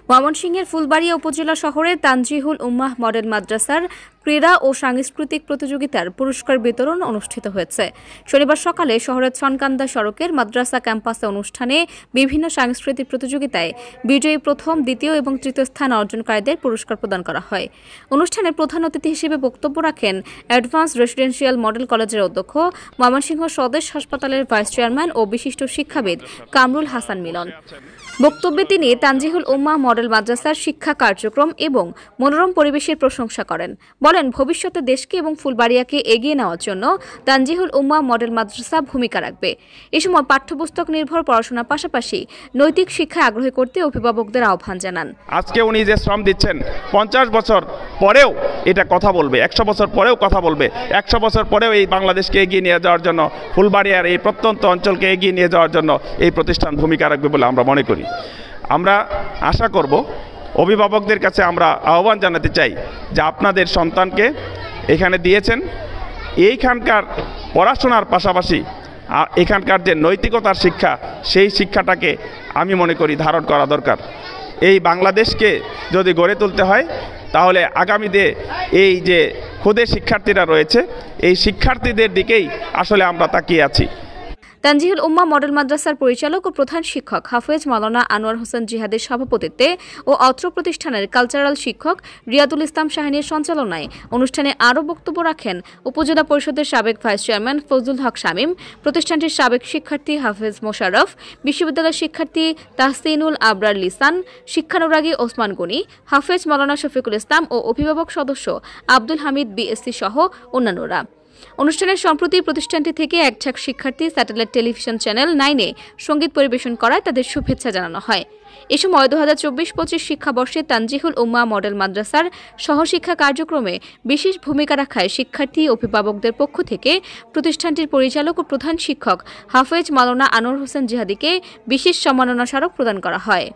ময়মনসিংহের ফুলবাড়িয়া উপজেলা শহরের তানজিহুল উম্মাহ মডেল মাদ্রাসার ক্রীড়া ও সাংস্কৃতিক প্রতিযোগিতার পুরস্কার বিতরণ অনুষ্ঠিত হয়েছে। শনিবার সকালে শহরের ছনকান্দা সড়কের মাদ্রাসা ক্যাম্পাসে অনুষ্ঠানে বিভিন্ন সাংস্কৃতিক প্রতিযোগিতায় বিজয়ী প্রথম, দ্বিতীয় এবং তৃতীয় স্থান অর্জনকারীদের পুরস্কার প্রদান করা হয়। অনুষ্ঠানে প্রধান অতিথি হিসেবে বক্তব্য রাখেন অ্যাডভান্স রেসিডেন্সিয়াল মডেল কলেজের অধ্যক্ষ, ময়মনসিংহ স্বদেশ হাসপাতালের ভাইস চেয়ারম্যান ও বিশিষ্ট শিক্ষাবিদ কামরুল হাসান মিলন। বক্তব্যে তিনি তানজিহুল উম্মাহ মডেল মাদ্রাসার শিক্ষা কার্যক্রম এবং মনোরম পরিবেশের প্রশংসা করেন। বলেন, ভবিষ্যতে দেশকে এবং ফুলবাড়িয়াকে এগিয়ে নেওয়ার জন্য তানজিহুল উম্মাহ মডেল মাদ্রাসা ভূমিকা রাখবে। এ সময় পাঠ্যপুস্তক নির্ভর পড়াশোনার পাশাপাশি নৈতিক শিক্ষায় আগ্রহী করতে অভিভাবকদের আহ্বান জানান। আজকে উনি যে শ্রম দিচ্ছেন, 50 বছর পরেও এটা কথা বলবে, 100 বছর পরেও কথা বলবে, 100 বছর পরেও এই বাংলাদেশকে এগিয়ে নিয়ে যাওয়ার জন্য, ফুলবাড়িয়ার এই প্রত্যন্ত অঞ্চলকে এগিয়ে নিয়ে যাওয়ার জন্য এই প্রতিষ্ঠান ভূমিকা রাখবে বলে আমরা মনে করি। আমরা আশা করব, অভিভাবকদের কাছে আমরা আহ্বান জানাতে চাই যে আপনাদের সন্তানকে এখানে দিয়েছেন, এইখানকার পড়াশোনার পাশাপাশি এখানকার যে নৈতিকতার শিক্ষা, সেই শিক্ষাটাকে আমি মনে করি ধারণ করা দরকার। এই বাংলাদেশকে যদি গড়ে তুলতে হয় তাহলে আগামীতে এই যে ক্ষুদে শিক্ষার্থীরা রয়েছে, এই শিক্ষার্থীদের দিকেই আসলে আমরা তাকিয়ে আছি। তানজিহুল উম্মাহ মডেল মাদ্রাসার পরিচালক ও প্রধান শিক্ষক হাফেজ মাওলানা আনোয়ার হোসেন জিহাদের সভাপতিত্বে ও অত্র প্রতিষ্ঠানের কালচারাল শিক্ষক রিয়াদুল ইসলাম শাহিনের সঞ্চালনায় অনুষ্ঠানে আরও বক্তব্য রাখেন উপজেলা পরিষদের সাবেক ভাইস চেয়ারম্যান ফজলুল হক শামীম, প্রতিষ্ঠানটির সাবেক শিক্ষার্থী হাফেজ মোশাররফ, বিশ্ববিদ্যালয়ের শিক্ষার্থী তাহসিনুল আবরার লিসান, শিক্ষানুরাগী ওসমান গনি, হাফেজ মাওলানা শফিকুল ইসলাম ও অভিভাবক সদস্য আব্দুল হামিদ বিএসসি সহ অন্যান্যরা। অনুষ্ঠানের সম্প্রতি প্রতিষ্ঠানটি থেকে এক ঝাঁক শিক্ষার্থী স্যাটেলাইট টেলিভিশন চ্যানেল 9-এ সঙ্গীত পরিবেশন করায় তাদের শুভেচ্ছা জানানো হয়। এ সময় 2024-25 শিক্ষাবর্ষে তানজিহুল উম্মাহ মডেল মাদ্রাসার সহশিক্ষা কার্যক্রমে বিশেষ ভূমিকা রাখায় শিক্ষার্থী অভিভাবকদের পক্ষ থেকে প্রতিষ্ঠানটির পরিচালক ও প্রধান শিক্ষক হাফেজ মাওলানা আনোয়ার হোসেন জিহাদিকে বিশেষ সম্মাননা স্মারক প্রদান করা হয়।